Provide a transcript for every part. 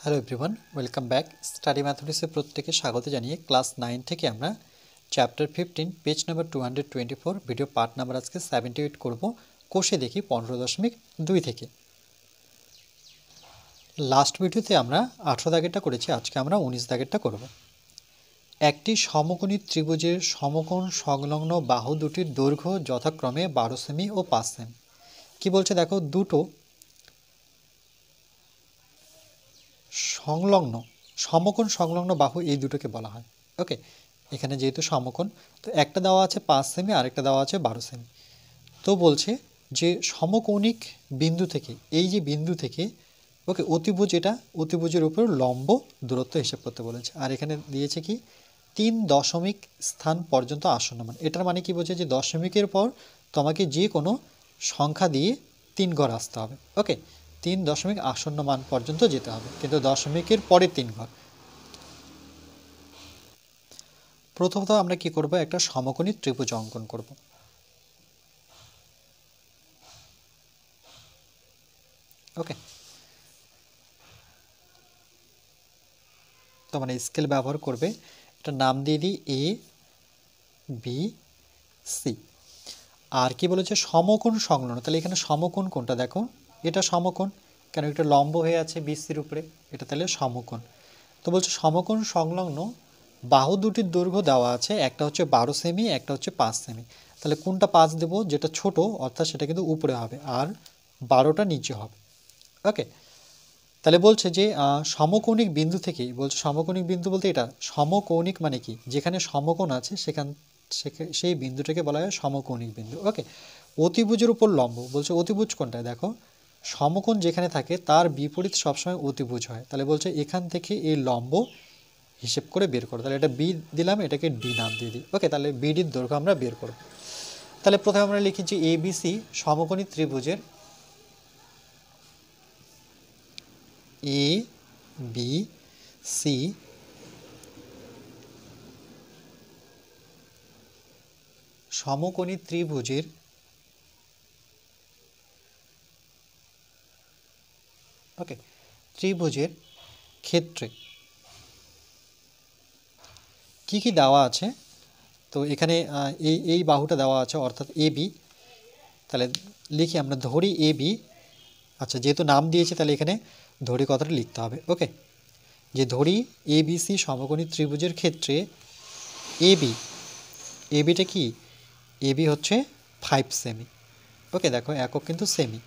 Hello everyone, welcome back. Study ম্যাথমেটিক্সে প্রত্যেকে স্বাগত জানিয়ে ক্লাস 9 থেকে আমরা chapter 15 page number 224 video part number আজকে 78 করব। কোষে দেখি 15.2 থেকে। লাস্ট ভিডিওতে আমরা 18 দাগেরটা করেছি, আজকে আমরা 19 দাগেরটা করব। একটি সমকোণী ত্রিভুজের সমকোণ সংলগ্ন বাহু দুটির দৈর্ঘ্য যথাক্রমে 12 সেমি ও 5 সেমি। কি বলছে দেখো, দুটো সংলগ্ন সমকোণ সংলগ্ন বাহু এই দুটোকে বলা হয়। ওকে, এখানে যেহেতু সমকোণ, তো একটা দেওয়া আছে 5 সেমি আর একটা দেওয়া আছে 12 সেমি। তো বলছে যে সমকৌণিক বিন্দু থেকে, এই যে বিন্দু থেকে ওকে অতিভুজ, এটা অতিভুজের উপর লম্ব দূরত্ব হিসেব করতে বলেছে। আর এখানে দিয়েছে কি 3 দশমিক স্থান পর্যন্ত আসন্ন মান। এটার মানে কি বোঝে যে দশমিকের পর তোমাকে যে কোনো সংখ্যা দিয়ে 3 ঘর আসতে হবে। ওকে, 3 দশমিক আসন্ন মান পর্যন্ত যেতে হবে, কিন্তু দশমিকের পরে 3 ঘর। প্রথমত আমরা কি করব, একটা সমকোণী ত্রিভুজ অঙ্কন করব। ওকে, তো মানে স্কেল ব্যবহার করবে, এটা নাম দিয়ে দিই এ বি সি। আর কি বলেছে সমকোণ সংলগ্ন, তাহলে এখানে সমকোণ কোনটা দেখো, এটা সমকোণ, কেন এটা লম্ব হয়ে আছে বিসির উপরে, এটা তাহলে সমকোণ। তো বলছে সমকোণ সংলগ্ন বাহু দুটির দৈর্ঘ্য দেওয়া আছে, একটা হচ্ছে 12 সেমি, একটা হচ্ছে 5 সেমি। তাহলে কোনটা 5 দেবো, যেটা ছোট অর্থাৎ সেটা কিন্তু উপরে হবে, আর 12টা নিচে হবে। ওকে, তাহলে বলছে যে সমকৌণিক বিন্দু থেকে, বলছে সমকৌণিক বিন্দু বলতে এটা সমকৌণিক মানে কি, যেখানে সমকোণ আছে সেই বিন্দুটাকে বলা হয় সমকৌণিক বিন্দু। ওকে, অতিভুজের উপর লম্ব, বলছে অতিভুজ কোনটা দেখো, সমকোণ যেখানে থাকে তার বিপরীত সবসময় অতিভুজ হয়। তাহলে বলছে এখান থেকে এই লম্ব হিসেব করে বের করো। তাহলে এটা বি দিলাম, এটাকে ডি নাম দিয়ে দিই। ওকে, তাহলে বিডির দৈর্ঘ্য আমরা বের করব। তাহলে প্রথমে আমরা লিখেছি এবিসি সমকোণী ত্রিভুজের এ বি সি সমকোণী ত্রিভুজের ওকে ত্রিভুজের ক্ষেত্রে কি কি দেওয়া আছে। তো এখানে এই বাহুটা দেওয়া আছে অর্থাৎ এ বি। তাহলে লিখি আমরা, ধরি এ বি। আচ্ছা, যেহেতু নাম দিয়েছে তাহলে এখানে ধরি কথাটা লিখতে হবে। ওকে, যে ধরি এ বি সি সমকোণী ত্রিভুজের ক্ষেত্রে এ বিটা কি, এ বি হচ্ছে 5 সেমি। ওকে, দেখো একক কিন্তু সেমি।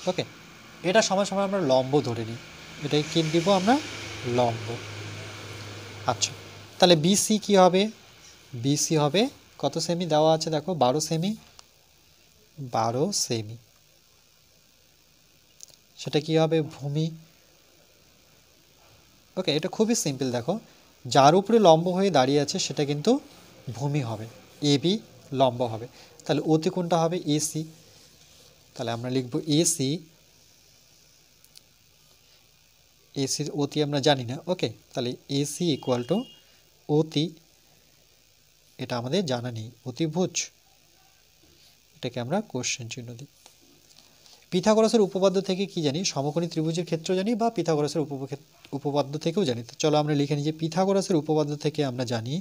ওকে, এটা সময় সময় আমরা লম্ব ধরে নিই, এটাই কি দিব আমরা, লম্ব। আচ্ছা, তাহলে বিসি কি হবে, বিসি হবে কত সেমি দেওয়া আছে দেখো, 12 সেমি, 12 সেমি। সেটা কি হবে, ভূমি। ওকে, এটা খুবই সিম্পল, দেখো যার উপরে লম্ব হয়ে দাঁড়িয়ে আছে সেটা কিন্তু ভূমি হবে, এ বি লম্ব হবে। তাহলে অতি কোণটা হবে এসি, তাহলে আমরা লিখব এসি, এসির অতি আমরা জানি না। ওকে, তাহলে এসি ইকুয়াল টু অতি, এটা আমাদের জানা নেই, অতিভুজ, এটাকে আমরা কোশ্চেন চিহ্ন দিই। পিথাগোরাসের উপপাদ্য থেকে কি জানি, সমকোণী ত্রিভুজের ক্ষেত্র জানি, বা পিথাগোরাসের উপপাদ্য থেকেও জানি। তো চলো আমরা লিখে নিই যে পিথাগোরাসের উপপাদ্য থেকে আমরা জানি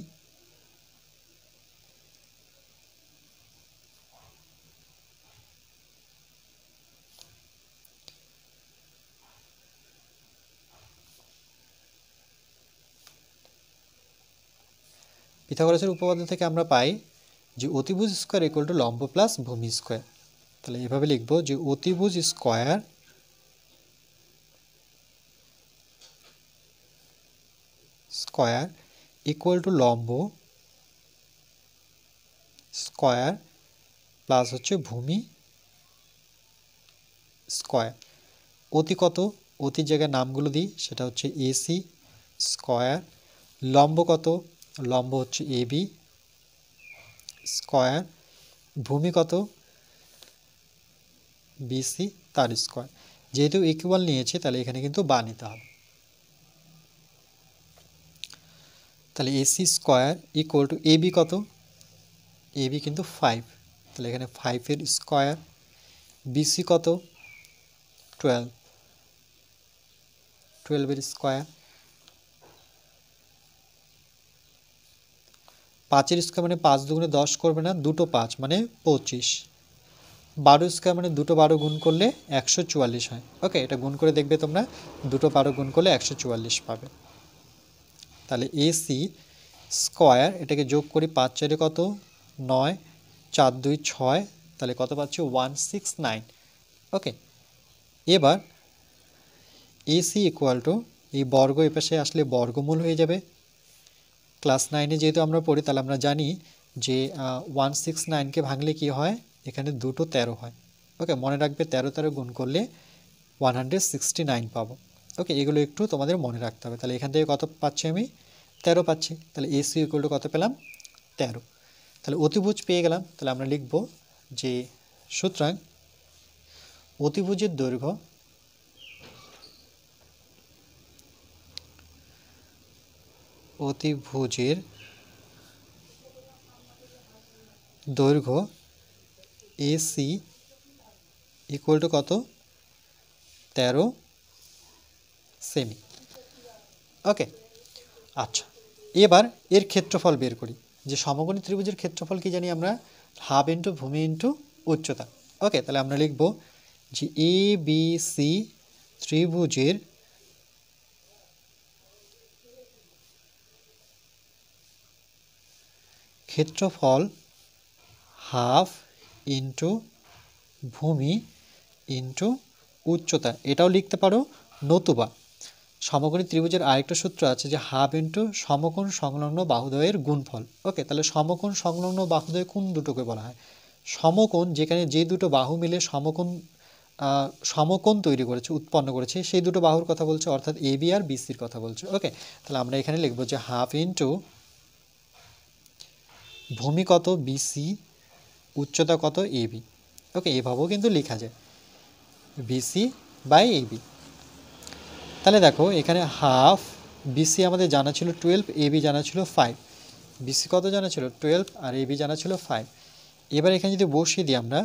পিথাগোরাসের উপপাদ্য থেকে আমরা পাই যে অতিভুজ স্কোয়ার ইকুয়াল টু লম্ব প্লাস ভূমি স্কোয়ার। তাহলে এভাবে লিখবো যে অতিভুজ স্কোয়ার ইকুয়াল টু লম্ব স্কোয়ার প্লাস হচ্ছে ভূমি স্কোয়ার। অতি কত, অতির জায়গায় নামগুলো দিই, সেটা হচ্ছে এসি স্কোয়ার। লম্ব কত, লম্ব হচ্ছে এ বি স্কোয়ার। ভূমি কত, বিসি তার স্কোয়ার। যেহেতু ইকুয়াল নিয়েছে তাহলে এখানে কিন্তু বা নিতে হবে। তাহলে AC square equal to A B কত, এ বি কিন্তু 5, তাহলে এখানে 5-এর স্কোয়ার। বিসি কত 12, 12 স্কোয়ার, 5 স্কোয়ার মানে 5 দুগুণে 10 করবে না, দুটো 5 মানে 25, 12 স্কোয়ার মানে দুটো 12 গুণ করলে 144 হয়। ওকে, এটা গুণ করে দেখবে তোমরা, দুটো 12 গুণ করলে 144 পাবে। তাহলে AC স্কোয়ার, এটাকে যোগ করি, 5 4 কত 9, 4 2 6, তাহলে কত পাচ্ছি 169। ওকে, এবার AC ইকুয়াল টু, এই বর্গ এ পাশে আসলে বর্গমূল হয়ে যাবে। ক্লাস 9-এ যেহেতু আমরা পড়ি, তাহলে আমরা জানি যে 169কে ভাঙলে কি হয়, এখানে দুটো 13 হয়। ওকে, মনে রাখবে 13 13 গুণ করলে 169 পাবো। ওকে, এগুলো একটু তোমাদের মনে রাখতে হবে। তাহলে এখান থেকে কত পাচ্ছি আমি, 13 পাচ্ছি। তাহলে AC ইকুয়াল টু কত পেলাম, 13। তাহলে অতিভুজ পেয়ে গেলাম। তাহলে আমরা লিখব যে সুতরাং অতিভুজের দৈর্ঘ্য, অতিভুজের দৈর্ঘ্য AC ইকুয়াল টু কত, 13 সেমি। ওকে, আচ্ছা, এবার এর ক্ষেত্রফল বের করি। যে সমকোণী ত্রিভুজের ক্ষেত্রফল কি জানি আমরা, হাফ ইন্টু ভূমি ইন্টু উচ্চতা। ওকে, তাহলে আমরা লিখব যে ABC ত্রিভুজের ক্ষেত্রফল হাফ ইন্টু ভূমি ইন্টু উচ্চতা। এটাও লিখতে পারো, নতুবা সমকোণী ত্রিভুজের আরেকটা সূত্র আছে যে হাফ ইন্টু সমকোণ সংলগ্ন বাহুদ্বয়ের গুণফল। ওকে, তাহলে সমকোণ সংলগ্ন বাহুদ্বয় কোন দুটোকে বলা হয়, সমকোণ যেখানে যে দুটো বাহু মিলে সমকোণ তৈরি করেছে, উৎপন্ন করেছে, সেই দুটো বাহুর কথা বলছে, অর্থাৎ AB আর BCর কথা বলছে। ওকে, তাহলে আমরা এখানে লিখব যে হাফ ইন্টু ভূমি কত BC, উচ্চতা কত AB। ওকে, এভাবেও কিন্তু লেখা যায় BC বাই AB। তাহলে দেখো এখানে হাফ, BC আমাদের জানা ছিল 12, AB জানা ছিল 5। BC কত জানা ছিল 12 আর AB জানা ছিল 5। এবার এখানে যদি বসিয়ে দিই আমরা,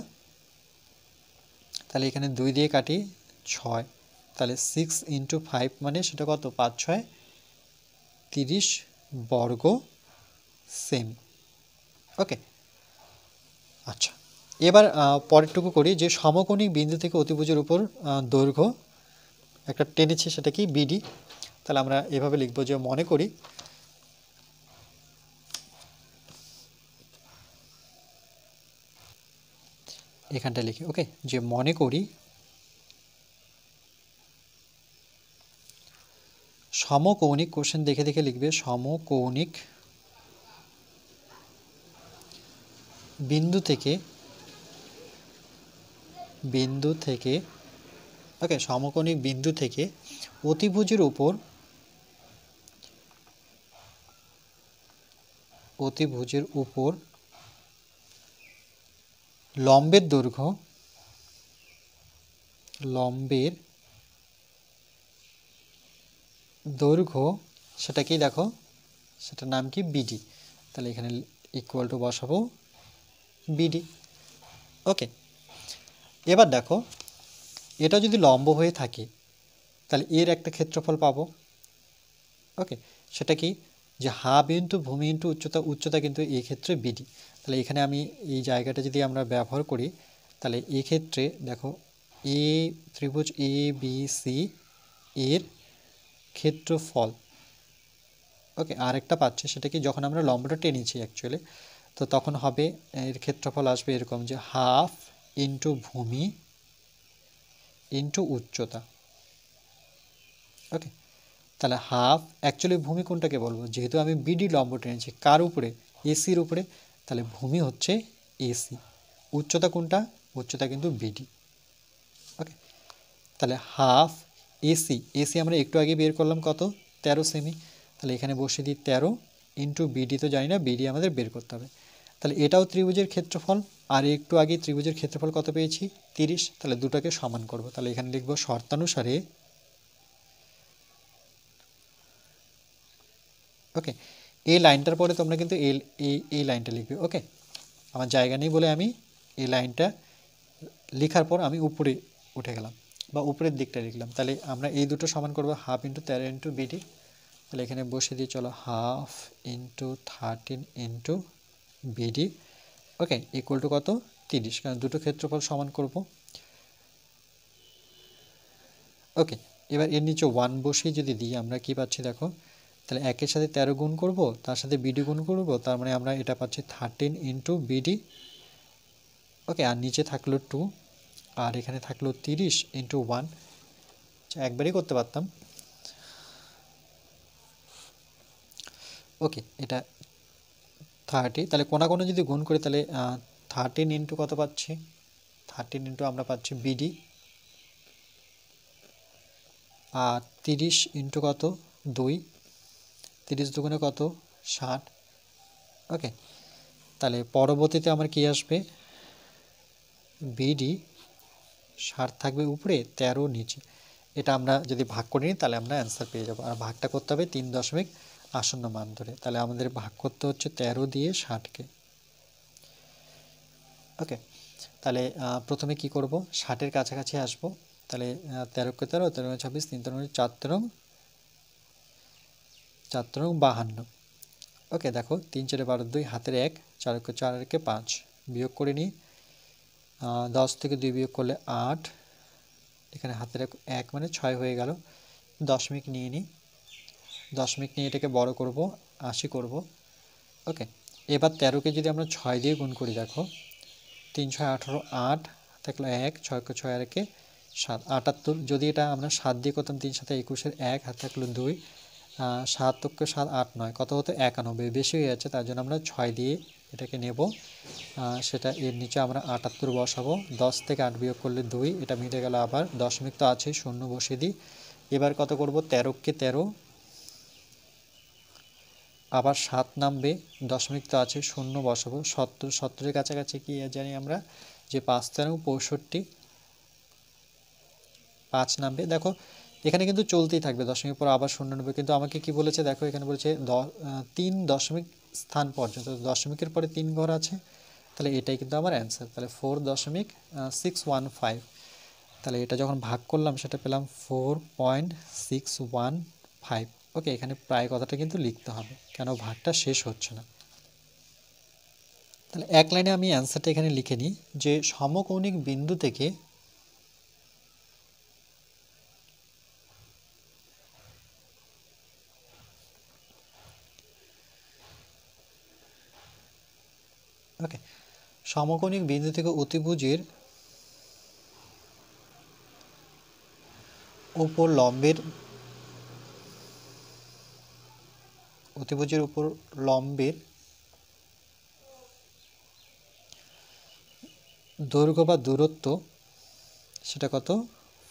তাহলে এখানে 2 দিয়ে কাটি 6, তাহলে 6 ইন্টু 5 মানে সেটা কত, 5 6 30 বর্গ সেমি। ওকে, আচ্ছা, এবার পরেরটুকু করি যে সমকোণী বিন্দু থেকে অতিভুজের উপর দৈর্ঘ্য একটা টেনেছি, সেটা কি BD। তাহলে আমরা এভাবে লিখব যে মনে করি, এখানটা লিখি। ওকে, যে মনে করি সমকৌণিক, কোশ্চেন দেখে দেখে লিখবে, সমকৌণিক বিন্দু থেকে ওকে, সমকৌণিক বিন্দু থেকে অতিভুজের উপর লম্বের দৈর্ঘ্য সেটা কি দেখো, সেটার নাম কি BD। তাহলে এখানে ইকুয়াল টু বসাবো BD। ওকে, এবার দেখো এটা যদি লম্ব হয়ে থাকে, তাহলে এর একটা ক্ষেত্রফল পাবো। ওকে, সেটা কি, যে হাফ ইন্টু ভূমি ইন্টু উচ্চতা কিন্তু এই ক্ষেত্রে BD। তাহলে এখানে আমি এই জায়গাটা যদি আমরা ব্যবহার করি, তাহলে এই ক্ষেত্রে দেখো ত্রিভুজ ABC এর ক্ষেত্রফল, ওকে, আরেকটা পাচ্ছে, সেটা কি, যখন আমরা লম্বটা টেনেছি অ্যাকচুয়ালি, তো তখন হবে এর ক্ষেত্রফল আসবে এরকম যে হাফ ইন্টু ভূমি ইন্টু উচ্চতা। ওকে, তাহলে হাফ, অ্যাকচুয়ালি ভূমি কোনটাকে বলবো, যেহেতু আমি BD লম্ব টেনেছি কার উপরে, ACর উপরে, তাহলে ভূমি হচ্ছে AC। উচ্চতা কোনটা, উচ্চতা কিন্তু BD। ওকে, তাহলে হাফ AC আমরা একটু আগে বের করলাম কত, 13 সেমি। তাহলে এখানে বসিয়ে দিই 13 ইন্টু BD, তো জানি না, BD আমাদের বের করতে হবে। তাহলে এটাও ত্রিভুজের ক্ষেত্রফল, আর একটু আগে ত্রিভুজের ক্ষেত্রফল কত পেয়েছি, 30। তাহলে দুটাকে সমান করব। তাহলে এখানে লিখব শর্তানুসারে, ওকে, এই লাইনটার পরে তোমরা কিন্তু এই লাইনটা লিখবে। ওকে, আমার জায়গা নেই বলে আমি এই লাইনটা লেখার পর আমি উপরে উঠে গেলাম। বা উপরের দিকটা লিখলাম, তাহলে আমরা এই দুটো সমান করব হাফ ইন্টু 13 ইন্টু বিডি। তাহলে এখানে বসে দিই, চলো half into 13 into BD, okay, equal to কত 30, কারণ দুটো ক্ষেত্রফল সমান করব। ওকে, এবার এর নিচে 1 বসিয়ে যদি দিই আমরা কি পাচ্ছি দেখো, তাহলে একের সাথে 13 গুণ করব, তার সাথে বিডি গুণ করব, তার মানে আমরা এটা পাচ্ছি 13 ইন্টু বিডি। ওকে, আর নিচে থাকলো 2, আর এখানে থাকলো 30 ইন্টু 1, একবারই করতে পারতাম। ওকে, এটা 30, তাহলে কোনা কোনো যদি গুণ করি তাহলে 13 ইন্টু কত পাচ্ছি, 13 ইন্টু আমরা পাচ্ছি বিডি, আর 30 ইন্টু কত 2, 30 দুগুণে কত 60। ওকে, তাহলে পরবর্তীতে আমার কি আসবে, বিডি 60 থাকবে উপরে, 13 নিচে। এটা আমরা যদি ভাগ করে নিই তাহলে আমরা অ্যান্সার পেয়ে যাব। আর ভাগটা করতে হবে 3 দশমিক আসন্ন মান ধরে, তাহলে আমাদের ভাগ করতে হচ্ছে 13 দিয়ে 60কে। ওকে, তাহলে প্রথমে কি করব, 60-এর কাছাকাছি আসব, তাহলে 13কে 13, 13 26, 3 13 4 13, 4 13 52। ওকে, দেখো 3 4 12 2, হাতের 1, 4 4 একে 5, বিয়োগ করে নিই, 10 থেকে 2 বিয়োগ করলে 8, এখানে হাতের 1 মানে 6 হয়ে গেল। দশমিক নিয়ে নিই, দশমিক নিয়ে এটাকে বড় করব, 80 করব। ওকে, এবার 13কে যদি আমরা 6 দিয়ে গুণ করি, দেখো 3 6 18, 8 থাকলো 1, 6 6 আর একে 7, 78। যদি এটা আমরা 7 দিয়ে করতাম, 3 7 21-এর 1, হাতে থাকলো 2, 7 7 8 9, কত হতো 91, বেশি হয়ে যাচ্ছে, তার জন্য আমরা 6 দিয়ে এটাকে নেব, সেটা এর নিচে আমরা 78 বসাবো। 10 থেকে 8 বিয়োগ করলে 2, এটা মিটে গেল। আবার দশমিক তো আছে, শূন্য বসিয়ে দিই। এবার কত করব, 13কে 13, আবার 7 নামবে, দশমিক তো আছে, শূন্য বসাবো। 70, 70-এর কাছাকাছি কি জানি আমরা, যে 5 13 65, 5 নামবে। দেখো এখানে কিন্তু চলতেই থাকবে, দশমিক পর আবার শূন্য নেবে, কিন্তু আমাকে কি বলেছে দেখো, এখানে বলেছে 3 দশমিক স্থান পর্যন্ত, দশমিকের পরে 3 ঘর আছে, তাহলে এটাই কিন্তু আমার অ্যান্সার। তাহলে 4.615, তাহলে এটা যখন ভাগ করলাম সেটা পেলাম 4.615। ওকে, এখানে প্রায় কথাটা কিন্তু লিখতে হবে, কেন ভাগটা শেষ হচ্ছে না। তাহলে এক লাইনে আমি অ্যান্সারটা এখানে লিখে নিই, যে সমকৌণিক বিন্দু থেকে ওকে, সমকৌণিক বিন্দু থেকে অতিভুজের উপর লম্বের দৈর্ঘ্য বা দূরত্ব সেটা কত,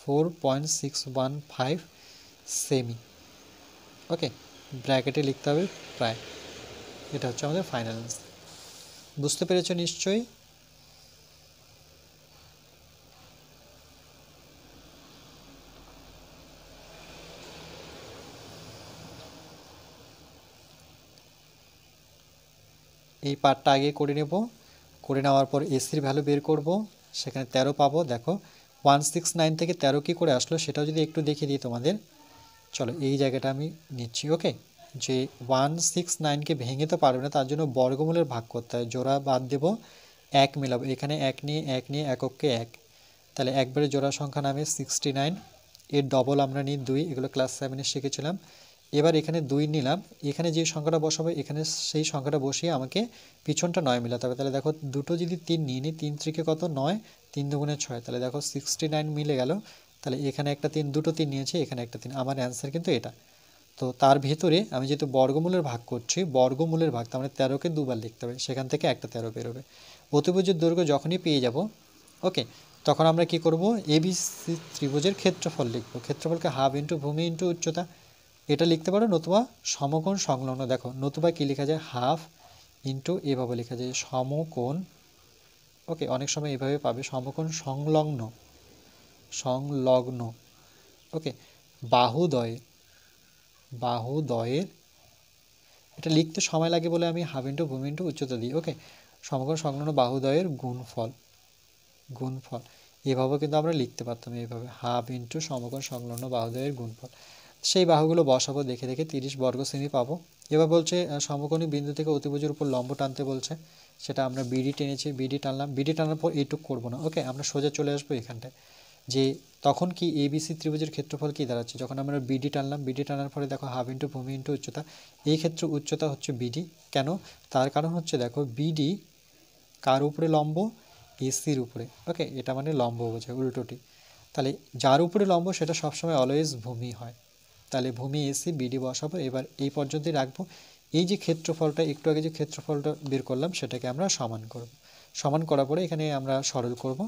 4.615 সেমি। ওকে, ব্র্যাকেটে লিখতে হবে প্রায়। এটা হচ্ছে আমাদের ফাইনাল অ্যান্সার। বুঝতে পেরেছো নিশ্চয়ই? এই পার্টটা আগে করে নেব, করে নেওয়ার পর এসির ভ্যালু বের করব, সেখানে 13 পাবো। দেখো 169 থেকে 13 কী করে আসলো সেটাও যদি একটু দেখিয়ে দিই তোমাদের। চলো এই জায়গাটা আমি নিচ্ছি। ওকে, যে 169কে ভেঙে তো পারবে না, তার জন্য বর্গমূলের ভাগ করতে হয়, জোড়া বাদ দেব, 1 মেলাবো, এখানে 1 নিয়ে একককে 1, তাহলে একবারে জোড়া সংখ্যা নামে 69, এর ডবল আমরা নিই 2, এগুলো ক্লাস 7-এ শিখেছিলাম। এবার এখানে 2 নিলাম, এখানে যে সংখ্যাটা বসাবো এখানে সেই সংখ্যাটা বসিয়ে আমাকে পিছনটা 9 মেলাতে হবে। তাহলে দেখো দুটো যদি 3 নিয়ে নিই, 3 3-কে কত 9, 3 দুগুণে 6, তাহলে দেখো 69 মিলে গেল। তাহলে এখানে একটা 3, দুটো 3 নিয়েছে, এখানে একটা 3, আমার অ্যান্সার কিন্তু এটা। তো তার ভিতরে আমি যেহেতু বর্গমূলের ভাগ করছি, বর্গমূলের ভাগ তার মানে 13কে দুবার লিখতে হবে, সেখান থেকে একটা 13 বেরোবে। অতিভুজের দৈর্ঘ্য যখনই পেয়ে যাব, ওকে, তখন আমরা কি করব, এবিসি ত্রিভুজের ক্ষেত্রফল লিখব। ক্ষেত্রফলকে হাফ ইন্টু ভূমি ইন্টু উচ্চতা, এটা লিখতে পারো, নতুবা সমকোণ সংলগ্ন। দেখো নতুবা কি লেখা যায়, হাফ ইন্টু এভাবে লেখা যায় সমকোণ। ওকে, অনেক সময় এভাবে পাবে, সমকোণ সংলগ্ন। ওকে, বাহুদ্বয়ের, এটা লিখতে সময় লাগে বলে আমি হাফ ইন্টু ভূমি ইন্টু উচ্চতা দিই। ওকে, সমকোণ সংলগ্ন বাহুদ্বয়ের গুণফল। এভাবেও কিন্তু আমরা লিখতে পারতাম, এইভাবে হাফ ইন্টু সমকোণ সংলগ্ন বাহুদ্বয়ের গুণফল। সেই বাহুগুলো বসাবো, দেখে দেখে 30 বর্গ সেমি পাবো। এবার বলছে সমকোণী বিন্দু থেকে অতিভুজের উপর লম্ব টানতে বলছে, সেটা আমরা বিডি টেনেছি, বিডি টানলাম, বিডি টানার পর এইটুক করবো না, ওকে আমরা সোজা চলে আসবো এখানটায়। যে তখন কি এবিসি ত্রিভুজের ক্ষেত্রফল কি দাঁড়াচ্ছে, যখন আমরা বিডি টানলাম, বিডি টানার পরে দেখো হাফ ইন্টু ভূমি ইন্টু উচ্চতা, এই ক্ষেত্রে উচ্চতা হচ্ছে বিডি। কেন, তার কারণ হচ্ছে দেখো বিডি কার উপরে লম্ব, এসির উপরে, ওকে এটা মানে লম্ব বোঝায় উল্টোটি। তাহলে যার উপরে লম্ব সেটা সবসময় অলওয়েজ ভূমি হয়। তাহলে ভূমি এসি বিডি বসাবো, এবার এই পর্যন্তই রাখবো। এই যে ক্ষেত্রফলটা, একটু আগে যে ক্ষেত্রফলটা বের করলাম সেটাকে আমরা সমান করব। সমান করার পরে এখানে আমরা সরল করব,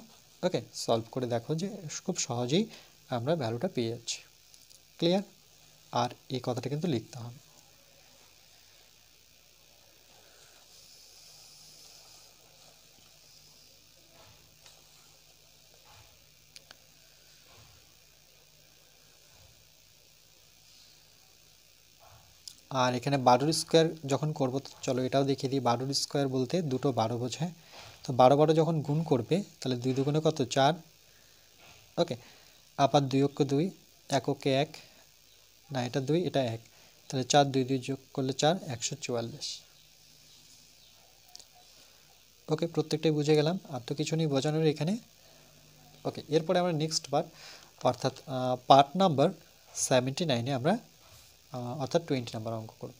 ওকে সলভ করে দেখো যে খুব সহজেই আমরা ভ্যালুটা পেয়ে যাচ্ছি। ক্লিয়ার? আর এই কথাটা কিন্তু লিখতে হবে। আর এখানে 12 স্কোয়ার যখন করবো, চলো এটাও দেখিয়ে দিই। 12 স্কোয়ার বলতে দুটো 12 বোঝায়। তো 12 যখন গুণ করবে তাহলে 2 দুগুণে কত, 4, ওকে আবার 2 অক্ষ 2, 1 অক্ষে 1, না এটা 2 এটা 1, তাহলে 4 2 2 যোগ করলে 4, 144। ওকে প্রত্যেকটাই বুঝে গেলাম, আর তো কিছু নেই বোঝানোর এখানে। ওকে এরপরে আমরা নেক্সট পার্ট, অর্থাৎ পার্ট নাম্বার 79-এ আমরা অর্থাৎ 20 নাম্বার অঙ্ক করব।